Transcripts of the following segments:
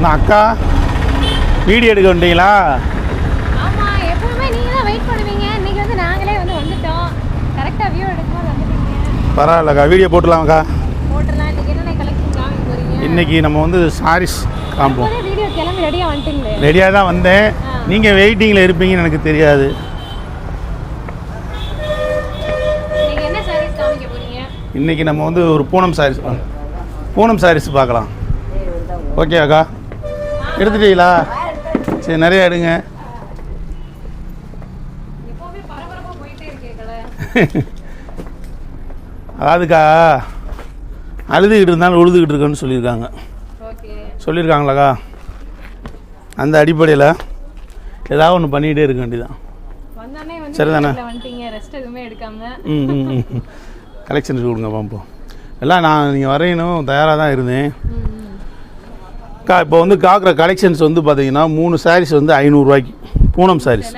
நான் அக்கா வீடியோ எடுக்க வந்துட்டீங்களா? ஆமாம், எப்பவுமே நீங்கள் தான் வெயிட் பண்ணுவீங்க. இன்றைக்கி வந்து நாங்களே வந்துட்டோம். கரெக்டாக வியூ எடுக்கும்போது வந்துட்டீங்க. பரவாயில்லக்கா, வீடியோ போட்டுடலாம்க்கா. போட்டுடலாம். இன்றைக்கி என்னென்ன கலெக்ஷன் காமிக்க போகிறீங்க? இன்றைக்கி நம்ம வந்து சாரீஸ் காம்போம். வீடியோ கிளம்பி ரெடியாக வந்துட்டீங்களே? ரெடியாக தான் வந்தேன். நீங்கள் வெயிட்டிங்கில் இருப்பீங்கன்னு எனக்கு தெரியாது. நீங்கள் என்ன சாரீஸ் காமிக்க போகிறீங்க? இன்றைக்கி நம்ம வந்து ஒரு பூனம் சாரீஸ் பார்க்கலாம். ஓகே அக்கா, எடுத்துட்டீங்களா? சரி, நிறைய எடுங்க. எப்பவுமே பரபரப்பாக போயிட்டே இருக்கே. அதாவதுக்கா, அழுதுகிட்டு இருந்தாலும் உழுதுகிட்டு இருக்கேன்னு சொல்லியிருக்காங்க. சொல்லியிருக்காங்களாக்கா? அந்த அடிப்படையில் ஏதாவது ஒன்று பண்ணிகிட்டே இருக்க வேண்டியதான். சரி தானே? கலெக்ஷன்ஸ் கொடுங்க பார்ப்போம். எல்லாம் நீங்கள் வரையணும் தயாராக தான் இருந்தேன். இப்போ வந்து காக்கிற கலெக்ஷன்ஸ் வந்து பார்த்தீங்கன்னா 3 சாரீஸ் வந்து 500 ரூபாய்க்கு பூனம் சாரீஸ்.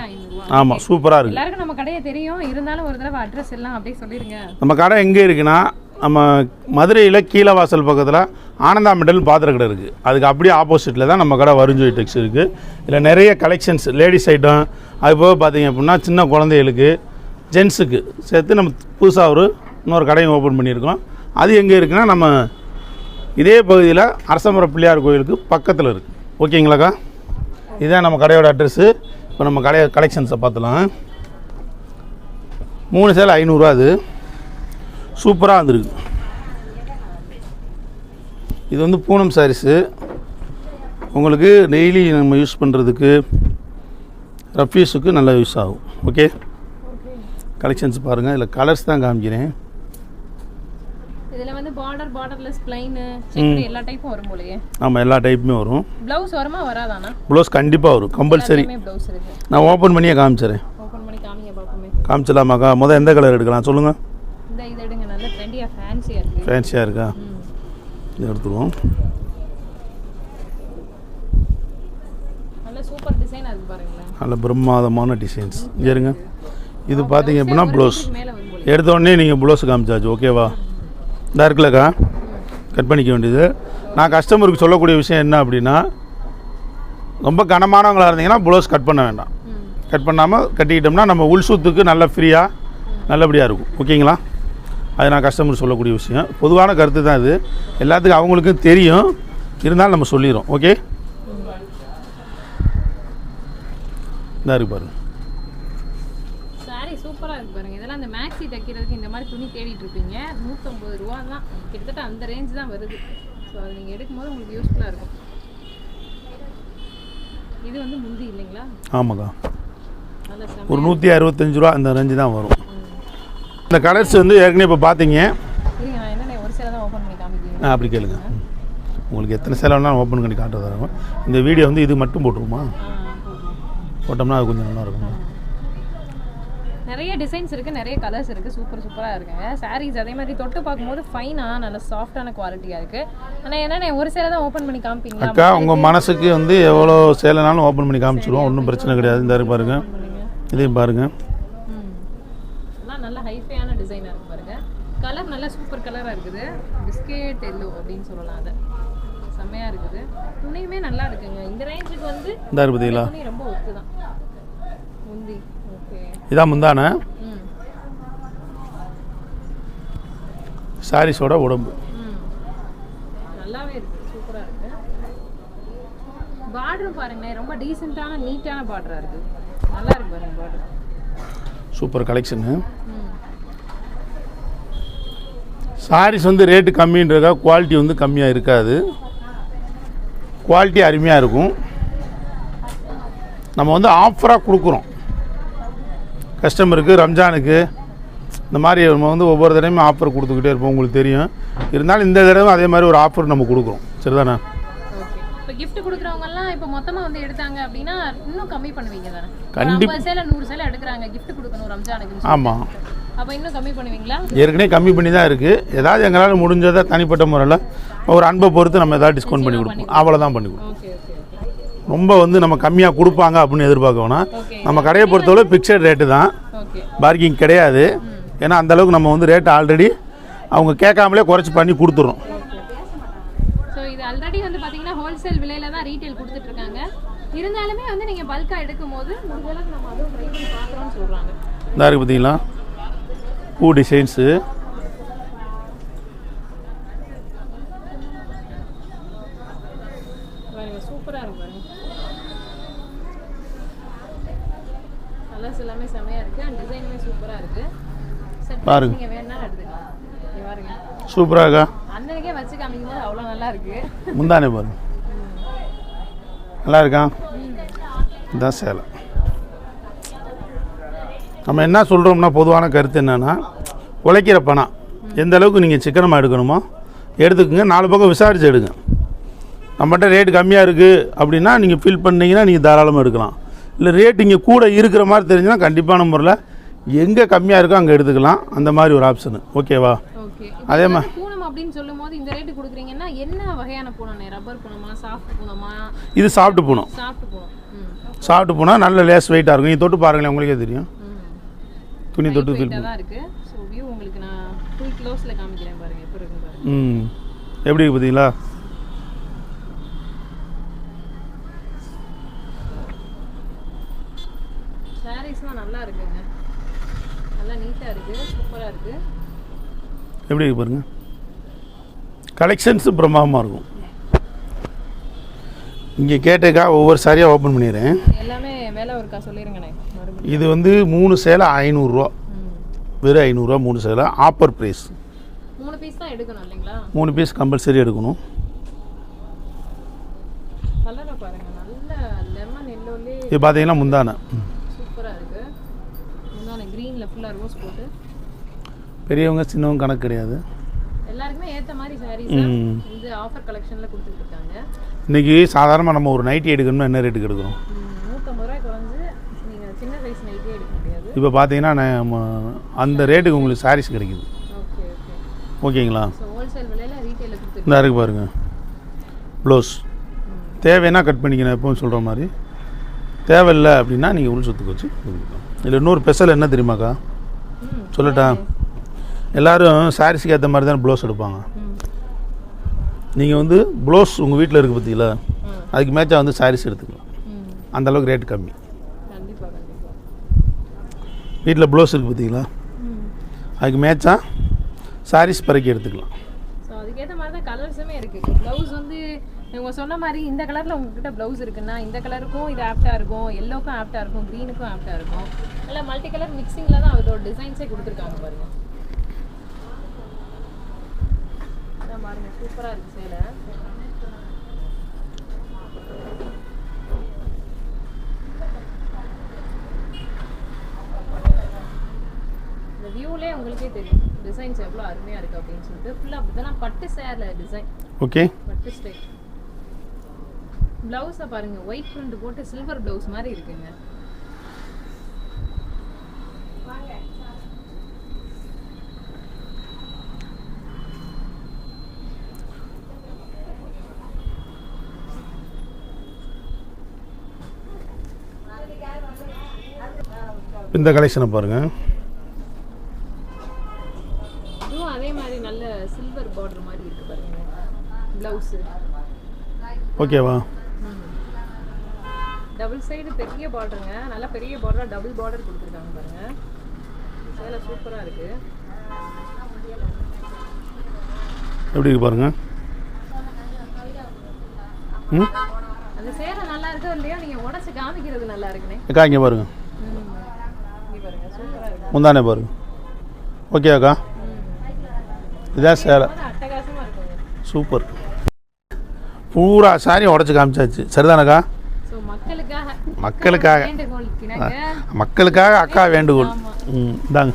ஆமாம், சூப்பராக இருக்குது. எல்லாருக்கும் நம்ம கடையை தெரியும், இருந்தாலும் ஒரு தடவை அட்ரஸ் எல்லாம் அப்படியே சொல்லிடுங்க. நம்ம கடை எங்கே இருக்குன்னா, நம்ம மதுரையில் கீழவாசல் பக்கத்தில் ஆனந்தா மெட்டல் பாத்திர கடை இருக்குது. அதுக்கு அப்படியே ஆப்போசிட்டில் தான் நம்ம கடை வருஞ்சோய் டெக்ஸ் இருக்குது. இதில் நிறைய கலெக்ஷன்ஸ் லேடிஸ் ஐட்டம், அது போக பார்த்தீங்க அப்படின்னா சின்ன குழந்தைகளுக்கு ஜென்ஸுக்கு சேர்த்து நம்ம புதுசாக இன்னொரு கடையும் ஓப்பன் பண்ணியிருக்கோம். அது எங்கே இருக்குன்னா, நம்ம இதே பகுதியில் அரசமர பிள்ளையார் கோயிலுக்கு பக்கத்தில் இருக்குது. ஓகேங்களாக்கா? இதுதான் நம்ம கடையோட அட்ரெஸ்ஸு. இப்போ நம்ம கலெக்ஷன்ஸை பார்த்துலாம். 3 சேலை 500 ரூபா. அது சூப்பராக வந்துருக்கு. இது வந்து பூனம் சாரீஸு. உங்களுக்கு டெய்லி நம்ம யூஸ் பண்ணுறதுக்கு ரஃப்யூஸுக்கு நல்லா யூஸ் ஆகும். ஓகே, கலெக்ஷன்ஸ் பாருங்கள். இதில் கலர்ஸ் தான் காமிக்கிறேன். இதில் வந்து பார்டர்லெஸ் ப்ளைன் செக் எல்லா டைப்பும் வரும் போலயே. ஆமாம், எல்லா டைப்புமே வரும். ப்ளவுஸ் வருமா வராதானா? ப்ளவுஸ் கண்டிப்பாக வரும், கம்பல்சரி. ப்ளவுஸ் இருக்கு. நான் ஓப்பன் பண்ணியே காமிச்சிடுறேன். ஓப்பன் பண்ணி காமிங்க பார்ப்போமே. காமிச்சலாமாக்கா? முதல் எந்த கலர் எடுக்கலாம் சொல்லுங்கள். இது எடுங்க, நல்ல ட்ரெண்டியாக ஃபேன்சியாக இருக்குது. ஃபேன்சியாக இருக்கா? இது எடுத்துருவோம். நல்ல சூப்பர் டிசைனாக இருக்குது பாருங்களேன். நல்ல பிரம்மாதமான டிசைன்ஸ். இங்கே இருங்க. இது பார்த்தீங்க அப்படின்னா ப்ளவுஸ் எடுத்தோடனே நீங்கள் ப்ளவுஸ் காமிச்சாச்சு. ஓகேவா? இந்த இருக்குல்லக்கா, கட் பண்ணிக்க வேண்டியது. நான் கஸ்டமருக்கு சொல்லக்கூடிய விஷயம் என்ன அப்படின்னா, ரொம்ப கனமானவங்களாக இருந்தீங்கன்னா ப்ளவுஸ் கட் பண்ண வேண்டாம். கட் பண்ணாமல் கட்டிக்கிட்டோம்னா நம்ம உள்சூத்துக்கு நல்ல ஃப்ரீயாக நல்லபடியாக இருக்கும். ஓகேங்களா? அது நான் கஸ்டமருக்கு சொல்லக்கூடிய விஷயம். பொதுவான கருத்து தான் இது, எல்லாத்துக்கும் அவங்களுக்கும் தெரியும், இருந்தாலும் நம்ம சொல்லிடுறோம். ஓகே, இதாக இருக்கு பாருங்க. சாரி சூப்பராக இருக்கு பாருங்க. இதெல்லாம் அந்த மேக்ஸி தைக்கிறதுக்கு இந்த மாதிரி துணி தேடிட்டு இருப்பீங்க. 150 ரூபா தான், கிட்டத்தட்ட அந்த ரேஞ்ச் தான் வருது. ஸோ அது நீங்கள் எடுக்கும்போது உங்களுக்கு யூஸ்ஃபுல்லாக இருக்கும். இது வந்து முந்தி இல்லைங்களா? ஆமாக்கா, ஒரு 165 ரூபா அந்த ரேஞ்சு தான் வரும். இந்த கலர்ஸ் வந்து ஏற்கனவே இப்போ பார்த்தீங்க. நான் என்ன ஒரு சேலை தான் ஓப்பன் பண்ணி காமிக்கிறேன். அப்படி கேளுங்க. உங்களுக்கு எத்தனை சேலை வேணாலும் ஓப்பன் பண்ணி காட்டுறதாங்க. இந்த வீடியோ வந்து இது மட்டும் போட்டுருமா? போட்டோம்னா அது கொஞ்சம் நல்லா இருக்கும். நிறைய டிசைன்ஸ் இருக்குது, நிறைய கலர்ஸ் இருக்குது. சூப்பராக இருக்குங்க சாரீஸ். அதே மாதிரி தொட்டு பார்க்கும்போது ஃபைனாக நல்ல சாஃப்டான குவாலிட்டியாக இருக்குது. ஆனால் என்னென்ன ஒரு சேலை தான் ஓப்பன் பண்ணி காமிப்பீங்களா? அக்கா, உங்கள் மனசுக்கு வந்து எவ்வளோ சேலைனாலும் ஓப்பன் பண்ணி காமிச்சிடுவோம், ஒன்றும் பிரச்சனை கிடையாது. இந்த இருக்கு பாருங்கள், இதையும் பாருங்கள். நல்ல ஹைஃபையான டிசைனாக இருக்குது பாருங்கள். கலர் நல்ல சூப்பர் கலராக இருக்குது. பிஸ்கெட் எல்லோ அப்படின்னு சொல்லலாம். அதை செம்மையாக இருக்குது. துணியுமே நல்லா இருக்குங்க. இந்த ரேஞ்சுக்கு வந்து இந்த பார்த்தீங்களா, துணி ரொம்ப ஒர்க்கு தான். முந்தி ஓகே, இதான் முந்தான சாரீஸோட உடம்பு. நல்லாவே இருக்கு, சூப்பராக இருக்கு. பார்டரும் பாருங்களேன், ரொம்ப டீசெண்டான நீட்டான பார்டராக இருக்குது. நல்லா இருக்கு பாருங்க பார்டர். Super collection. சாரீஸ் வந்து ரேட்டு கம்மின்றதா குவாலிட்டி வந்து கம்மியாக இருக்காது. குவாலிட்டி அருமையாக இருக்கும். நம்ம வந்து ஆஃபராக கொடுக்குறோம் கஸ்டமருக்கு. ரம்ஜானுக்கு இந்த மாதிரி நம்ம வந்து ஒவ்வொரு தடவையும் ஆஃபர் கொடுத்துக்கிட்டே இருப்போம், உங்களுக்கு தெரியும். இருந்தாலும் இந்த தடவை அதே மாதிரி ஒரு ஆஃபர் நம்ம கொடுக்குறோம். சரிதானே? இப்போ gift கொடுக்குறவங்கலாம் இப்போ மொத்தமாக வந்து எடுத்தாங்க அப்படின்னா இன்னும் கம்மி பண்ணுவீங்க தானே? கண்டிப்பாக. 50 சேலை 100 சேலை எடுக்கிறாங்க, gift கொடுக்கணும் ரம்ஜானுக்கு. ஆமாம், அப்போ இன்னும் கம்மி பண்ணுவீங்களா? ஏற்கனவே கம்மி பண்ணி தான் இருக்குது. ஏதாவது எங்களால் முடிஞ்சதை தனிப்பட்ட முறையில் ஒரு அன்பை பொறுத்து நம்ம எதாவது டிஸ்கவுண்ட் பண்ணி கொடுப்போம். அவ்வளோதான் பண்ணி கொடுப்போம். ரொம்ப வந்து நம்ம கம்மியாக கொடுப்பாங்க அப்படின்னு எதிர்பார்க்க வேணாம். நம்ம கடையை பொறுத்தவரை ஃபிக்ஸட் ரேட்டு தான், பார்க்கிங் கிடையாது. ஏன்னா அந்தளவுக்கு நம்ம வந்து ரேட்டு ஆல்ரெடி அவங்க கேட்காமலே குறைச்சி பண்ணி கொடுத்துட்றோம். ஸோ இது ஆல்ரெடி வந்து பாத்தீங்கன்னா ஹோல்சேல் விலையில தான் ரீட்டைல் கொடுத்துட்டு இருக்காங்க. இருந்தாலுமே வந்து நீங்க பல்கா எடுக்கும்போது முடிஞ்ச அளவுக்கு நம்ம அதுவும் ட்ரை பண்ணி பார்க்கறோம்னு சொல்றாங்க. இந்த இருக்கு பார்த்தீங்களா பூ டிசைன்ஸு. சூப்பரா இருக்கு பாருங்க. கலர்ஸ் எல்லாமே செமையா இருக்கு அண்ட் டிசைனுமே சூப்பரா இருக்கு. பாருங்க நீங்க வேணா எடுத்துக்கலாம். இங்க பாருங்க சூப்பரா இருக்கா? அன்னைக்கே வச்சு காமிக்கும்போது அவ்வளவு நல்லா இருக்கு. முந்தானே பாருங்க நல்லா இருக்கா? இதான் சேலை. நம்ம என்ன சொல்கிறோம்னா பொதுவான கருத்து என்னென்னா உழைக்கிற பணம் எந்த அளவுக்கு நீங்கள் சிக்கனமாக எடுக்கணுமோ எடுத்துக்கோங்க. 4 பக்கம் விசாரித்து எடுங்க. நம்மகிட்ட ரேட்டு கம்மியாக இருக்குது அப்படின்னா நீங்கள் ஃபீல் பண்ணிங்கன்னா நீங்கள் தாராளமாக எடுக்கலாம். இல்லை ரேட் இங்கே கூட இருக்கிற மாதிரி தெரிஞ்சுன்னா கண்டிப்பான முறையில் எங்கே கம்மியாக இருக்கோ அங்கே எடுத்துக்கலாம். அந்த மாதிரி ஒரு ஆப்ஷனு. ஓகேவா? அதே மாதிரி பூனம் அப்படின்னு சொல்லும்போது இந்த ரேட்டு கொடுக்குறீங்கன்னா என்ன வகையான பூனம்? ரப்பர் பூனமா, சாஃப்ட் பூனமா? இது சாஃப்ட் பூனம். சாஃப்ட் பூனம் நல்ல லேஸ் வெயிட்டாக இருக்கும். நீங்கள் தொட்டு பாருங்களேன், உங்களுக்கே தெரியும். துணி தொட்டு ஃபீல் தான் இருக்கு. ஸோ வியூ உங்களுக்கு நான் ஃபுல் க்ளோஸில் காமிக்கிறேன் பாருங்க எப்படி இருக்கு பாருங்க. எப்படி இருக்கு பார்த்தீங்களா? சாரீஸ்லாம் நல்லா இருக்குங்க, நல்லா நீட்டாக இருக்கு, சூப்பராக இருக்கு. எப்படி இருக்கு பாருங்க. கலெக்ஷன்ஸு பிரமாதமாக இருக்கும். இங்கே கேட்டக்கா ஒவ்வொரு சாரியாக ஓப்பன் பண்ணிடுறேன். எல்லாமே வேலை ஒருக்கா சொல்லிடுங்கண்ணே. இது வந்து 3 சேலை 500 ரூபா. வெறும் 500 ரூபா 3 சேலை. Offer price. 3 பீஸ் தான் எடுக்கணும் இல்லைங்களா? 3 பீஸ் கம்பல்சரி எடுக்கணும். கலரை பாருங்க, நல்ல லெமன் எல்லோலே. இது பார்த்தீங்கன்னா முந்தானை சூப்பராக இருக்கு. முந்தானை க்ரீனில் ஃபுல்லாக ரோஸ் போட்டு பெரியவங்க சின்னவங்க கணக்கு கிடையாது, எல்லாருக்குமே ஏற்ற மாதிரி சாரீஸ் இந்த ஆஃபர் கலெக்ஷனில் கொடுத்துட்டு இருக்காங்க. இன்றைக்கி சாதாரணமாக நம்ம ஒரு நைட்டி எடுக்கணும்னா என்ன ரேட்டுக்கு எடுக்கிறோம்? 150 ரூபாய் குறைஞ்சு நீங்கள் சின்ன சைஸ் நைட்டியே எடுக்க முடியாது. இப்போ பார்த்தீங்கன்னா நம்ம அந்த ரேட்டுக்கு உங்களுக்கு சாரீஸ் கிடைக்குது. ஓகே ஓகே ஓகேங்களா? ஸோ ஹோல்சேல் விலையில் ரீட்டைலில் கொடுத்துருக்கு. இந்த இருக்கு பாருங்கள் ப்ளவுஸ். தேவைன்னா கட் பண்ணிக்கணும், எப்பவும் சொல்கிற மாதிரி. தேவையில்லை அப்படின்னா நீங்கள் உள் சுற்றுக்கு வச்சு கொடுக்கலாம். இதில் இன்னொரு ஸ்பெஷல் என்ன தெரியுமாக்கா சொல்லட்டா? எல்லோரும் சாரீஸுக்கு ஏற்ற மாதிரி தான் ப்ளவுஸ் எடுப்பாங்க. நீங்கள் வந்து ப்ளவுஸ் உங்கள் வீட்டில் இருக்குது பார்த்தீங்களா, அதுக்கு மேட்சாக வந்து சாரீஸ் எடுத்துக்கலாம். அந்தளவுக்கு ரேட் கம்மி. வீட்டில் ப்ளவுஸ் இருக்குது பார்த்தீங்களா, அதுக்கு மேட்சாக சாரீஸ் பறக்கி எடுத்துக்கலாம். ஸோ அதுக்கேற்ற மாதிரி தான் கலர்ஸுமே இருக்குது. ப்ளவுஸ் வந்து இவங்க சொன்ன மாதிரி இந்த கலரில் உங்ககிட்ட ப்ளவுஸ் இருக்குன்னா இந்த கலருக்கும் இது ஆப்டாக இருக்கும், எல்லோக்கும் ஆப்டாக இருக்கும், க்ரீனுக்கும் ஆப்டாக இருக்கும். நல்லா மல்டி கலர் மிக்சிங்கில் தான் அதோட டிசைன்ஸே கொடுத்துருக்காங்க பாருங்கள். பாருங்க சூப்பராக இருக்குது சேலை. இந்த வியூலே உங்களுக்கே தெரியும் டிசைன்ஸ் எவ்வளோ அருமையாக இருக்குது அப்படின்னு சொல்லிட்டு. ஃபுல்லாக இதெல்லாம் பட்டு சேரில் டிசைன். ஓகே, பட்டு ஸ்டைல். ப்ளவுஸை பாருங்க, ஒயிட் பிரிண்ட் போட்டு சில்வர் ப்ளவுஸ் மாதிரி இருக்குங்க. இந்த கலெக்ஷனை பாருங்கள். இதுவும் அதே மாதிரி நல்ல சில்வர் பார்டர் மாதிரி இருக்கு பாருங்க ப்ளவுஸ். ஓகேவா? டபுள் சைடு பெரிய பார்டருங்க, நல்ல பெரிய பார்டரா டபுள் பார்டர் கொடுத்துருக்காங்க பாருங்க. சேலை சூப்பரா இருக்கு. எப்படி இருக்கு பாருங்க. அந்த சேலை நல்லா இருக்கு இல்லையா, நீங்க உடைச்சு காமிக்கிறது நல்லா இருக்குனே. அக்கா இங்கே பாருங்க, முந்தானே பாருங்க. ஓகே அக்கா, இதான் சேலை. சூப்பர். பூரா சாரி உடச்சி காமிச்சாச்சு. சரிதானக்கா? மக்களுக்காக அக்கா வேண்டுகோள். இந்தாங்க.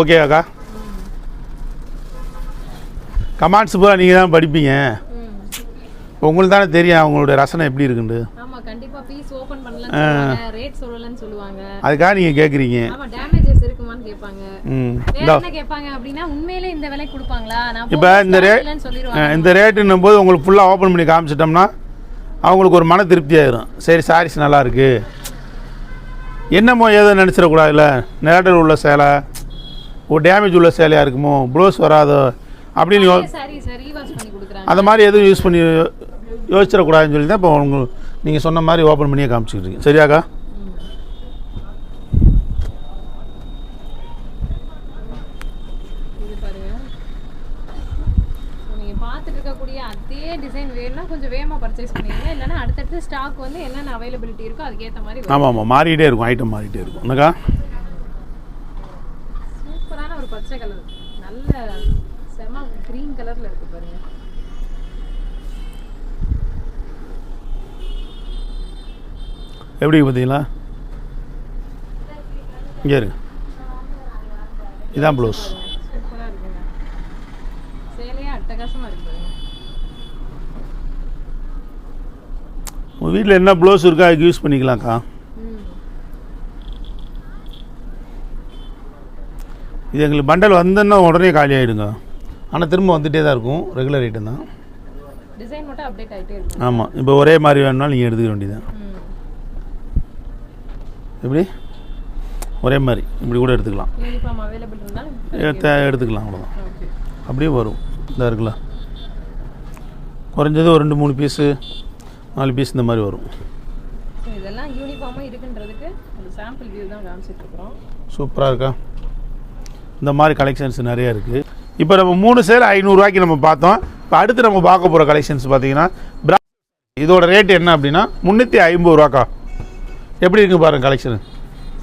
ஓகே அக்கா, கமெண்ட்ஸ் பூரா நீங்கள் தான் படிப்பீங்க, உங்களுக்கு தானே தெரியும் அவங்களுடைய ரசனை எப்படி இருக்குன்னு. அதுக்காக நீங்கள் கேட்குறீங்க. இப்போ இந்த ரேட்டுன்னும் போது உங்களுக்கு ஃபுல்லாக ஓப்பன் பண்ணி காமிச்சிட்டோம்னா அவங்களுக்கு ஒரு மன திருப்தி ஆயிரும். சரி சாரீஸ் நல்லாயிருக்கு, என்னமோ ஏதோ நினச்சிடக்கூடாதுல்ல. நேரத்தில் உள்ள சேலை ஒரு டேமேஜ் உள்ள சேலையாக இருக்குமோ, ப்ளவுஸ் வராதோ அப்படின்னு சரி சரி வாஷ் பண்ணி கொடுக்குறாங்க. அந்த மாதிரி எதுவும் யூஸ் பண்ணி யோசிச்சிடக்கூடாதுன்னு சொல்லி தான் இப்போ உங்களுக்கு நீங்கள் சொன்ன மாதிரி ஓப்பன் பண்ணியே காமிச்சிக்கிட்டு சரியாக்கா? இது பாருங்க, நீங்கள் பார்த்துட்டு இருக்கக்கூடிய அதே டிசைன் வேணும்னா கொஞ்சம் வேகமாக பர்ச்சேஸ் பண்ணிடுங்க. இல்லைன்னா அடுத்தடுத்து ஸ்டாக் வந்து என்னென்ன அவைலபிலிட்டி இருக்கோ அதுக்கேற்ற மாதிரி. ஆமாம் ஆமாம், மாறிக்கிட்டே இருக்கும், ஐட்டம் மாறிக்கிட்டே இருக்கும். என்னக்கா சூப்பரான ஒரு பச்சை கலர், நல்ல செம கிரீன் கலரில் இருக்கு பாருங்க. எப்படி பார்த்தீங்களா? இங்கே இருக்கு, இதான் ப்ளவுஸ். சூப்பராக இருக்குங்க, சேலையே அட்டகாசமாக இருக்கு பாருங்க. உங்கள் வீட்டில் என்ன ப்ளவுஸ் இருக்கோ அதுக்கு யூஸ் பண்ணிக்கலாம்க்கா. இது எங்களுக்கு பண்டல் வந்தோன்னா உடனே காலி ஆகிடுங்க. ஆனால் திரும்ப வந்துகிட்டே தான் இருக்கும், ரெகுலர் ஐட்டம் தான். டிசைன் மட்டும் அப்டேட் ஆகிட்டே இருக்கும். ஆமாம், இப்போ ஒரே மாதிரி வேணும்னாலும் நீங்கள் எடுத்துக்க வேண்டியதான். எப்படி ஒரே மாதிரி இப்படி கூட எடுத்துக்கலாம், யூனிஃபார்ம் அவைலபிள் இருந்தாலும் எடுத்துக்கலாம், அவ்வளோதான். அப்படியே வரும். இதாக இருக்குல்ல, குறைஞ்சது ஒரு 2-3 பீஸு 4 பீஸ் இந்த மாதிரி வரும். ஸோ இதெல்லாம் யூனிஃபார்மாக இருக்குன்றதுக்கு ஒரு சாம்பிள் வியூ தான் காமிச்சிட்டு இருக்கிறோம். சூப்பராக இருக்கா? இந்த மாதிரி கலெக்ஷன்ஸ் நிறையா இருக்குது. இப்போ நம்ம 3 சேலை 500 நம்ம பார்த்தோம். இப்போ அடுத்து நம்ம பார்க்க போகிற கலெக்ஷன்ஸ் பார்த்தீங்கன்னா இதோட ரேட் என்ன அப்படின்னா 350 எப்படி இருக்குது பாருங்கள் கலெக்ஷனு.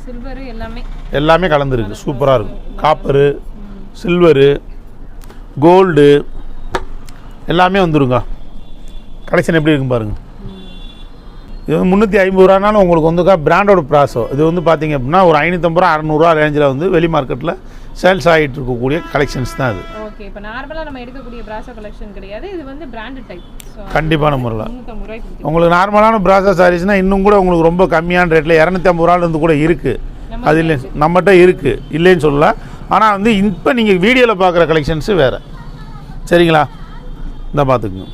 சில்வரு எல்லாமே கலந்துருக்கு, சூப்பராக இருக்கும். காப்பரு, சில்வரு, கோல்டு எல்லாமே வந்துருங்க. கலெக்ஷன் எப்படி இருக்கும் பாருங்கள். இது வந்து 350 உங்களுக்கு வந்துக்கா பிராண்டோட ப்ராஸோ. இது வந்து பார்த்தீங்க அப்படின்னா ஒரு 550 600 ரேஞ்சில் வந்து வெளி மார்க்கெட்டில் சேல்ஸ் ஆகிட்டு இருக்கக்கூடிய கலெக்ஷன்ஸ் தான் அது. ஓகே, இப்போ நார்மலாக நம்ம எடுக்கக்கூடிய பிராசோ கலெக்ஷன் கிடையாது, இது வந்து பிராண்டட் டைப். கண்டிப்பான முறையில் 350 உங்களுக்கு நார்மலான பிராசோ சாரீஸ்னால் இன்னும் கூட உங்களுக்கு ரொம்ப கம்மியான ரேட்டில் 250 கூட இருக்குது. அது இல்லை நம்மகிட்ட இருக்குது, இல்லைன்னு சொல்லலாம். ஆனால் வந்து இப்போ நீங்கள் வீடியோவில் பார்க்குற கலெக்ஷன்ஸு வேறு. சரிங்களா? இந்த பார்த்துக்குங்க.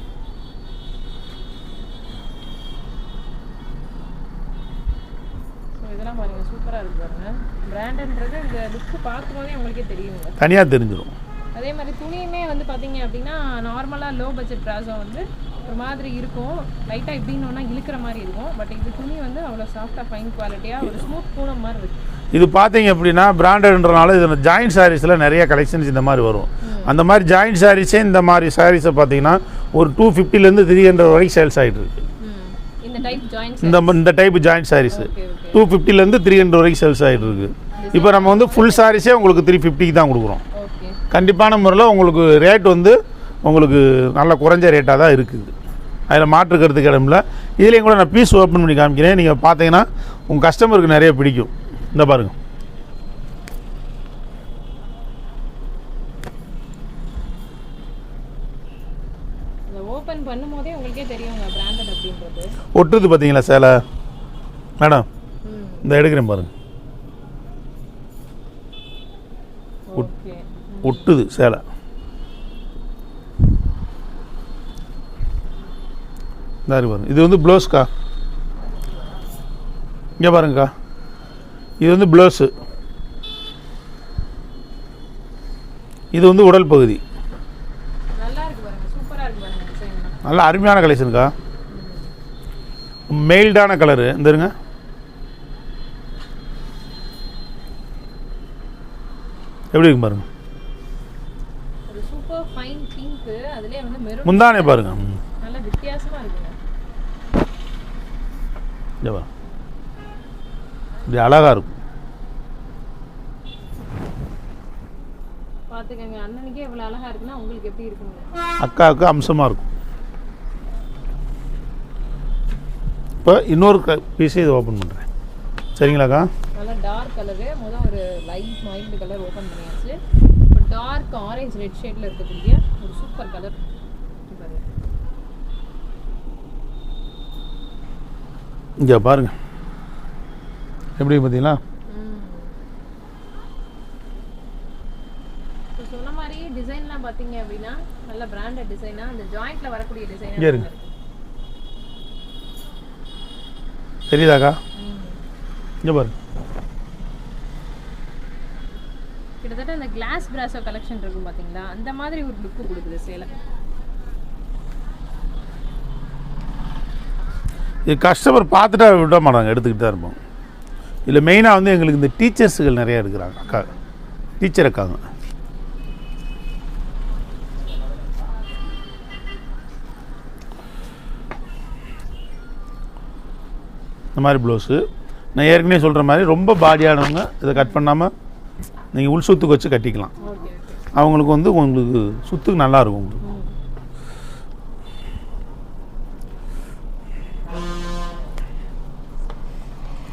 இதெல்லாம் பாருங்க, சூப்பராக இருக்கு பாருங்க. பிராண்டன்றது இந்த லுக்கு பார்க்கும்போதே உங்களுக்கே தெரியுங்க, தனியாக தெரிஞ்சிடும். அதே மாதிரி துணியுமே வந்து பார்த்தீங்க அப்படின்னா நார்மலாக லோ பட்ஜெட் ப்ராஸோ வந்து ஒரு மாதிரி இருக்கும், லைட்டாக இப்படின்னு இழுக்கிற மாதிரி இருக்கும். பட் இது துணி வந்து அவ்வளோ சாஃப்டாக ஃபைன் குவாலிட்டியாக ஒரு ஸ்மூத் பூனம் மாதிரி இருக்குது. இது பார்த்தீங்க அப்படின்னா பிராண்டட்ன்றனால இதில் ஜாயிண்ட் சாரீஸில் நிறைய கலெக்ஷன்ஸ் இந்த மாதிரி வரும். அந்த மாதிரி ஜாயிண்ட் சாரீஸே இந்த மாதிரி சாரீஸை பார்த்தீங்கன்னா ஒரு 250 300 வரைக்கும் சேல்ஸ் ஆகிட்டு இருக்கு. இந்த டைப் ஜாயிண்ட் சாரீஸு 250 300 வரைக்கும் சேல்ஸ் ஆகிட்டு இருக்கு. இப்போ நம்ம வந்து ஃபுல் சாரீஸே உங்களுக்கு 350 தான் கொடுக்குறோம். கண்டிப்பான முறையில் உங்களுக்கு ரேட் வந்து உங்களுக்கு நல்ல குறைஞ்ச ரேட்டாக தான் இருக்குது, அதில் மாற்றுக்கிறதுக்கு இடமில்ல. இதுலேயும் கூட நான் பீஸ் ஓப்பன் பண்ணி காமிக்கிறேன். நீங்கள் பார்த்தீங்கன்னா உங்கள் கஸ்டமருக்கு நிறைய பிடிக்கும். இந்த பாருங்கள், ஓப்பன் பண்ணும்போதே உங்களுக்கே தெரியுங்க பிராண்டட் அப்படின்றது. ஒட்டுது பார்த்தீங்களா சேலை மேடம்? இந்த எடுக்கிறேன் பாருங்கள், ஒட்டுது சேலை. பாருங்க, இது வந்து ப்ளவுஸ்க்கா. இங்கே பாருங்கக்கா, இது வந்து ப்ளவுஸு, இது வந்து உடல் பகுதி. நல்ல அருமையான கலெக்ஷனுக்கா, மெயில்டான கலரு. இந்த இருங்க, எப்படி இருக்கு பாருங்க. முந்தானே பாருங்க, நல்ல வித்தியாசமா இருக்குங்க. இப்படி அழகா இருக்கும். பாத்துக்கங்க, அண்ணனுக்கே இவ்வளவு அழகா இருக்குன்னா உங்களுக்கு எப்படி இருக்குங்க? அக்காவுக்கு அம்சமா இருக்கும். இப்போ இன்னொரு பீஸை இது ஓப்பன் பண்ணுறேன். சரிங்களாக்கா? நல்லா டார்க் கலரு, முதல் ஒரு லைட் மைல்டு கலர் ஓப்பன் பண்ணியாச்சு. இப்போ டார்க் ஆரஞ்சு ரெட் ஷேடில் இருக்கக்கூடிய ஒரு சூப்பர் கலர். இங்கே பாருங்க எப்படி பார்த்தீங்களா? சொன்ன மாதிரி டிசைன்லாம் பார்த்தீங்க அப்படின்னா நல்ல பிராண்டட் டிசைனாக அந்த ஜாயிண்ட்டில் வரக்கூடிய டிசைன். இங்கே இருங்க, தெரியுதாக்கா? இங்கே பாருங்க, கிட்டத்தட்ட அந்த கிளாஸ் பிராஸோ கலெக்ஷன் இருக்கும் பார்த்தீங்களா, அந்த மாதிரி ஒரு லுக்கு கொடுக்குது சேலை. இது கஸ்டமர் பார்த்துட்டா விட மாட்டாங்க, எடுத்துக்கிட்டு தான் இருப்போம். இல்லை மெயினாக வந்து எங்களுக்கு இந்த டீச்சர்ஸுகள் நிறையா இருக்கிறாங்க, அக்கா டீச்சர் அக்காங்க. இந்த மாதிரி ப்ளவுஸு நான் ஏற்கனவே சொல்கிற மாதிரி ரொம்ப பாடியானவங்க இதை கட் பண்ணாமல் நீங்கள் உள் சுத்துக்கு வச்சு கட்டிக்கலாம். அவங்களுக்கு வந்து உங்களுக்கு சுத்துக்கு நல்லாயிருக்கும். உங்களுக்கு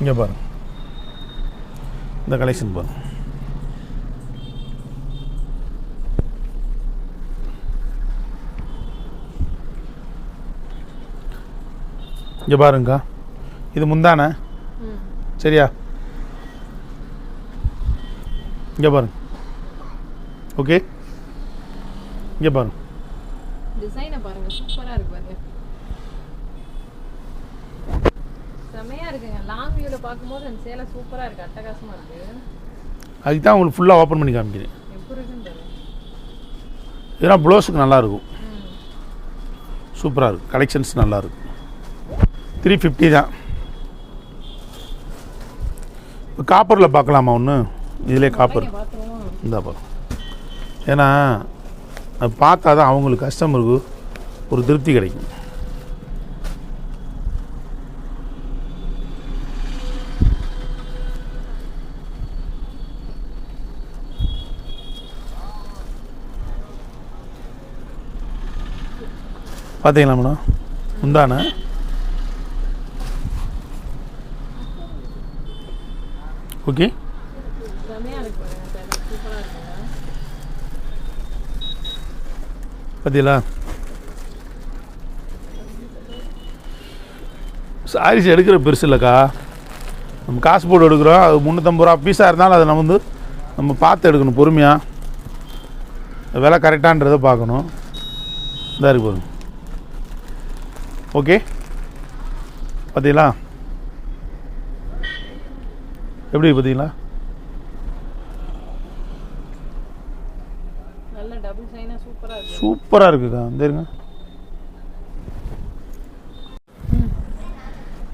இங்கே பாருங்க, இந்த கலெக்ஷன் பாருங்க. இங்கே பாருங்கக்கா, இது முந்தானே சரியா? இங்கே பாருங்க. ஓகே, இங்கே பாருங்க, டிசைனை பாருங்க, சூப்பரா இருக்கு பாருங்க, செமையா இருக்குங்க. லாங் வியூல பாக்கும்போது அந்த சேலை சூப்பரா இருக்கு, அட்டகாசமா இருக்கு. அதுக்கு தான் உங்களுக்கு ஃபுல்லாக ஓப்பன் பண்ணி காமிக்கிறேன். எப்படி இருக்குன்னு பாருங்க. இதெல்லாம் ப்ளவுஸுக்கு நல்லாயிருக்கும், சூப்பராக இருக்கும். கலெக்ஷன்ஸ் நல்லாயிருக்கும். 350 தான். இப்போ காப்பரில் பார்க்கலாமா ஒன்று? இதிலே காப்பர் இந்த பாருங்க. ஏன்னா அது பார்த்தா தான் அவங்களுக்கு கஸ்டமருக்கு ஒரு திருப்தி கிடைக்கும். பார்த்தீங்களா மேடம்? முந்தானே ஓகே, பார்த்தீங்களா? சாரீஸ் எடுக்கிற பெருசு இல்லைக்கா, நம்ம காசு போட்டு எடுக்கிறோம். அது 350 ரூபா பீஸாக இருந்தாலும் அதை நம்ம பார்த்து எடுக்கணும், பொறுமையாக விலை கரெக்டான்றதை பார்க்கணும். இதாக இருக்கு பாருங்க. ஓகே, பார்த்தீங்களா எப்படி பார்த்தீங்களா? நல்ல டபுள் சைனா சூப்பரா இருக்கு. சூப்பராக இருக்குக்கா. இருங்க,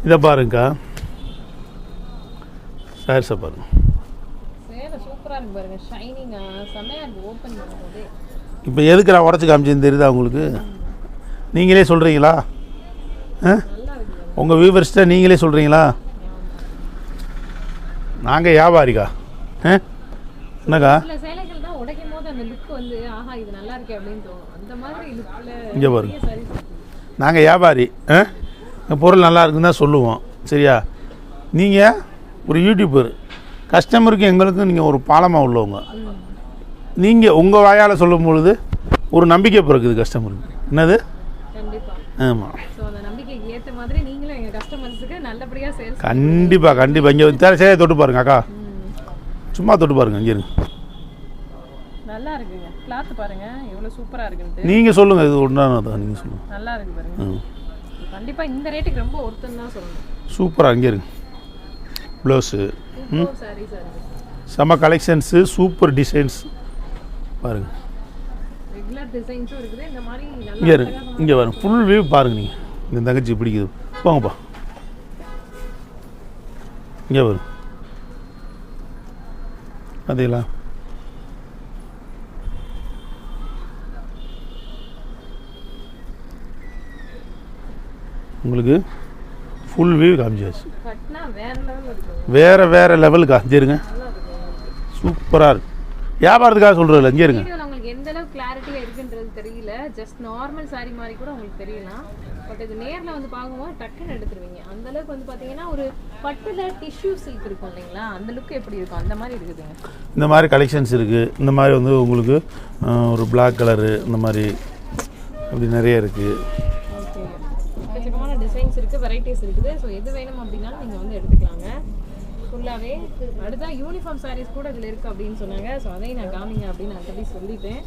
இதை பாருங்கக்கா, சாரீஸை பாருங்க. சேலை சூப்பரா இருக்கு பாருங்க, ஷைனிங்கா செமையா இருக்கு. ஓப்பன் பண்ணும்போது இப்போ எதுக்கு நான் உடச்சி காமிச்சேன்னு தெரியுதா உங்களுக்கு? நீங்களே சொல்கிறீங்களா? நல்லா இருக்கு. உங்கள் வியூவர்ஸ்ட்டை நீங்களே சொல்கிறீங்களா? நாங்கள் வியாபாரிக்கா. என்னக்கா? சில சேலைகள் தான் உடைக்கும் போது அந்த லுக் வந்து ஆஹா இது நல்லா இருக்கே அப்படின்னு தோணும். அந்த மாதிரி லுக்ல இங்கே பாருங்க, நாங்கள் வியாபாரி. பொருள் நல்லா இருக்குன்னு தான் சொல்லுவோம், சரியா? நீங்கள் ஒரு யூடியூபர், கஸ்டமருக்கு எங்களுக்கும் நீங்கள் ஒரு பாலமாக உள்ளவங்க. நீங்கள் உங்கள் வாயால் சொல்லும் பொழுது ஒரு நம்பிக்கை பிறக்குது கஸ்டமருக்கு. என்னது? கண்டிப்பா. ஆமாம், ஸோ அந்த நம்பிக்கைக்கு ஏற்ற மாதிரி நீங்களும் எங்கள் கஸ்டமர்ஸுக்கு நல்லபடியாக சேல்ஸ். கண்டிப்பாக கண்டிப்பாக. இங்கே சேலையை தொட்டு பாருங்க அக்கா, சும்மா தொட்டு பாருங்க. இங்கே இருங்க, நல்லா இருக்குங்க. கிளாத் பாருங்க எவ்வளோ சூப்பராக இருக்குன்ட்டு. நீங்கள் சொல்லுங்கள், இது ஒன்றானதான் நீங்கள் சொல்லுங்கள். நல்லா இருக்கு பாருங்க. கண்டிப்பாக இந்த ரேட்டுக்கு ரொம்ப ஒருத்தன் தான் சொல்லணும். சூப்பராக. இங்கே இருங்க, ப்ளவுஸு சாரீஸ் செம்ம கலெக்ஷன்ஸு, சூப்பர் டிசைன்ஸ் பாருங்கள். ரெகுலர் டிசைன்ஸும் இருக்குது. இந்த மாதிரி இங்கே இருங்க, இங்கே பாருங்க, ஃபுல் வியூ பாருங்கள். நீங்கள் இந்த தங்கச்சி பிடிக்குது, போங்கப்பா. இங்கே வரும் பார்த்தீங்களா? உங்களுக்கு ஃபுல் வியூ காமிச்சாச்சு. வேறு லெவலுக்கு காமிச்சிருங்க, சூப்பராக இருக்கு. வியாபாரத்துக்காக சொல்கிறதில்ல. இங்கே இருங்க, உங்களுக்கு எந்த அளவுக்கு கிளாரிட்டியாக இருக்குன்றது தெரியல. ஜஸ்ட் நார்மல் சாரி மாதிரி கூட உங்களுக்கு தெரியலாம். பட் இது நேரில் வந்து பார்க்கும்போது டக்குன்னு எடுத்துருவீங்க. அந்த அளவுக்கு வந்து பார்த்தீங்கன்னா ஒரு பட்டுல டிஷ்யூ சில்க் இருக்கும் இல்லைங்களா, அந்த லுக் எப்படி இருக்கும் அந்த மாதிரி இருக்குதுங்க. இந்த மாதிரி கலெக்ஷன்ஸ் இருக்குது. இந்த மாதிரி வந்து உங்களுக்கு ஒரு பிளாக் கலரு, இந்த மாதிரி அப்படி நிறைய இருக்குது. ஓகே, எக்கச்சக்கமான டிசைன்ஸ் இருக்குது, வெரைட்டிஸ் இருக்குது. ஸோ எது வேணும் அப்படின்னாலும் நீங்கள் வந்து எடுத்துக்கலாங்க ஃபுல்லாகவே. அடுத்தா யூனிஃபார்ம் சாரீஸ் கூட இதில் இருக்குது அப்படின்னு சொன்னாங்க. ஸோ அதையும் நான் காமிங்க அப்படின்னு ஆல்ரெடி சொல்லிட்டேன்.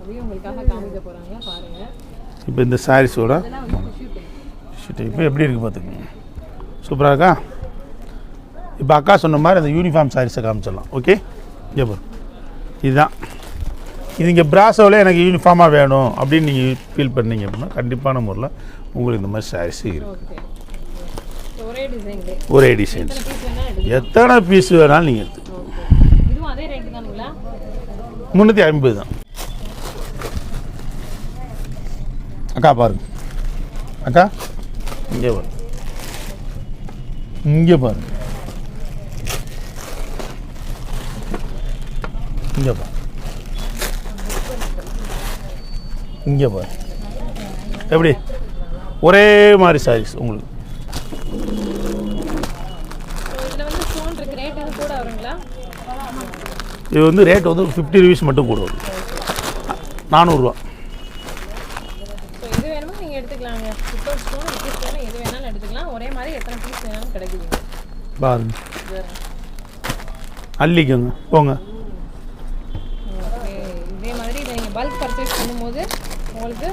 அதையும் உங்களுக்காக காமிக்க போகிறாங்க, பாருங்கள். இப்போ இந்த சாரீஸோட இதெல்லாம் வந்து டிஷ்யூ டைப். இப்போ எப்படி இருக்குது பார்த்துக்கோங்க, சூப்பராக இருக்கா? இப்போ அக்கா சொன்ன மாதிரி அந்த யூனிஃபார்ம் சாரீஸை காமிச்சிடலாம். ஓகே, இங்கே பாரு, இதுதான். இது இங்கே பிராசோவில் எனக்கு யூனிஃபார்மாக வேணும் அப்படின்னு நீங்கள் ஃபீல் பண்ணீங்க அப்படின்னா கண்டிப்பான முறையில் உங்களுக்கு இந்த மாதிரி சாரீஸ் இருக்குது. ஒரே டிசைன்ஸ் எத்தனை பீஸ் வேணாலும் நீங்கள் எடுத்துக்கலாம். 350 தான். அக்கா பாருங்க, அக்கா இங்கே பாருங்க, இங்கே பாருங்க, இங்கே பாருங்க, இங்கே பாருங்க. எப்படி ஒரே மாதிரி சாரீஸ் உங்களுக்கு. இது வந்து ரேட் வந்து 50 rupees மட்டும் கூட வரும். 400 ரூபா. பாருங்க, அள்ளிக்கோங்க போங்க. இதே மாதிரி இதை நீங்கள் பல்க் பர்ச்சேஸ் பண்ணும்போது உங்களுக்கு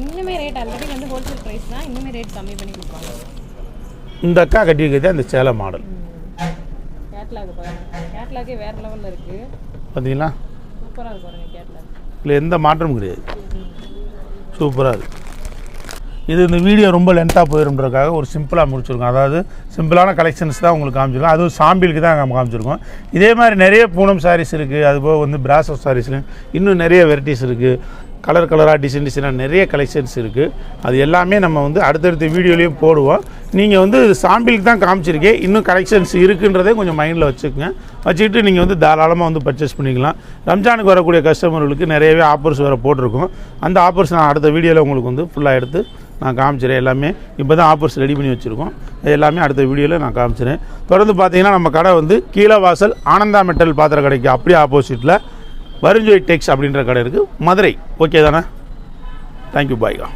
இன்னுமே ரேட் ஆல்ரெடி வந்து ஹோல்சேல் ப்ரைஸ் தான், இன்னுமே ரேட் கம்மி பண்ணி கொடுப்பாங்க. இந்த அக்கா கட்டி வைக்கிறது அந்த சேலை மாடல் கேட்லாக் பாருங்கள், கேட்லாக்கே வேறு லெவலில் இருக்குது பார்த்தீங்களா? சூப்பராக இருக்கு பாருங்கள் கேட்லாக். இல்லை எந்த மாற்றமும் கிடையாது, சூப்பராக இருக்குது. இது இந்த வீடியோ ரொம்ப லென்த்தாக போயிருன்றதுக்காக ஒரு சிம்பிளாக முடிச்சிருக்கோம். அதாவது சிம்பிளான கலெக்ஷன்ஸ் தான் உங்களுக்கு காமிச்சிருக்கோம். அதுவும் சாம்பிளுக்கு தான் நம்ம காமிச்சிருக்கோம். இதே மாதிரி நிறைய பூனம் சாரீஸ் இருக்குது. அதுபோக வந்து பிராசோ சாரீஸ்லையும் இன்னும் நிறைய வெரைட்டிஸ் இருக்குது. கலர் கலராக டிசைனாக நிறைய கலெக்ஷன்ஸ் இருக்குது. அது எல்லாமே நம்ம வந்து அடுத்தடுத்த வீடியோலையும் போடுவோம். நீங்கள் வந்து சாம்பிளுக்கு தான் காமிச்சிருக்கேன், இன்னும் கலெக்ஷன்ஸ் இருக்குன்றதே கொஞ்சம் மைண்டில் வச்சுக்கோங்க. வச்சுக்கிட்டு நீங்கள் வந்து தாராளமாக வந்து பர்ச்சேஸ் பண்ணிக்கலாம். ரம்ஜானுக்கு வரக்கூடிய கஸ்டமர்களுக்கு நிறையவே ஆஃபர்ஸ் வேறு போட்டிருக்கோம். அந்த ஆஃபர்ஸ் நான் அடுத்த வீடியோவில் உங்களுக்கு வந்து ஃபுல்லாக எடுத்து நான் காமிச்சிறேன். எல்லாமே இப்போ தான் ஆஃபர்ஸ் ரெடி பண்ணி வச்சுருக்கோம். எல்லாமே அடுத்த வீடியோவில் நான் காமிச்சிறேன். தொடர்ந்து பார்த்தீங்கன்னா நம்ம கடை வந்து கீழவாசல் ஆனந்தா மெட்டல் பாத்திர கடைக்கு அப்படியே ஆப்போசிட்டில் வருஞ்சோய் டெக்ஸ் அப்படின்ற கடை இருக்குது, மதுரை. ஓகே தானே? தேங்க்யூ, பாய்க்கா.